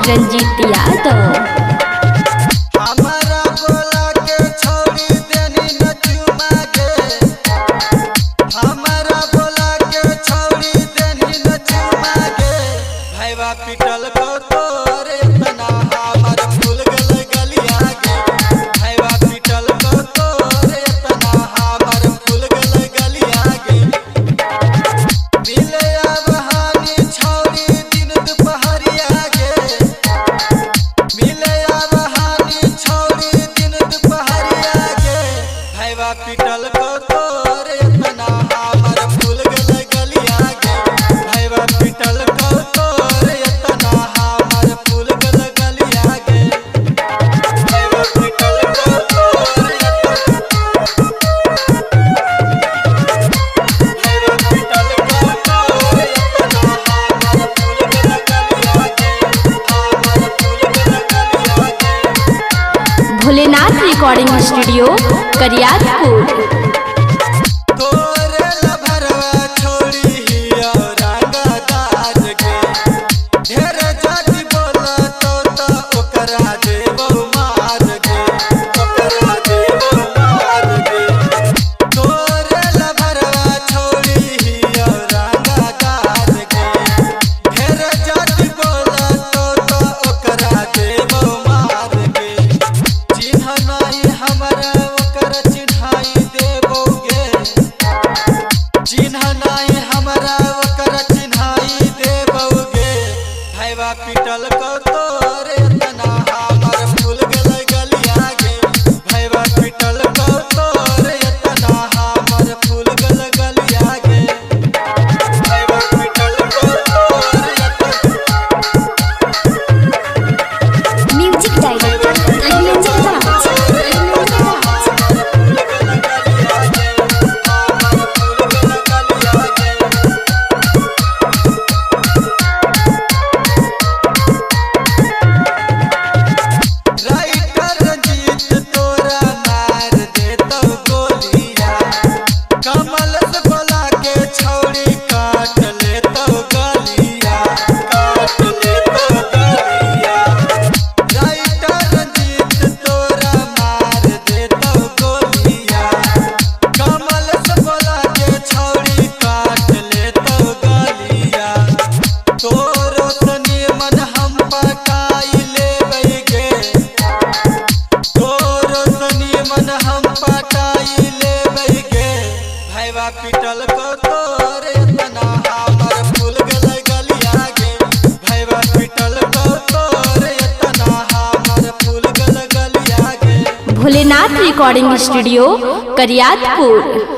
रंजीत यादव। पिटल को तोरे तना हमर फूल गल गलिया गे भैया पिटल को तोरे तना हमर फूल गल गलिया गे मिले आबहानी छौरी दिन दुपहरिया गे मिले आबहानी छौरी दिन दुपहरिया गे भैया पिटल को तोरे तना हमर फूल गल गलिया गे भैया पिटल को भोलेनाथ रिकॉर्डिंग स्टूडियो करियातपुर। पिटल को तोरे तना हमर फूल गल गलिया गे भैया पिटल को तोरे तना हमर फूल गल गलिया गे भैया पिटल को तोरे म्यूजिक डायरेक्टर पिटल को तोरे तना हमर फूल गल गलिया गे भैया पिटल को तोरे तना हमर फूल गल गलिया गे। Bholenath recording studio Kariyatpur.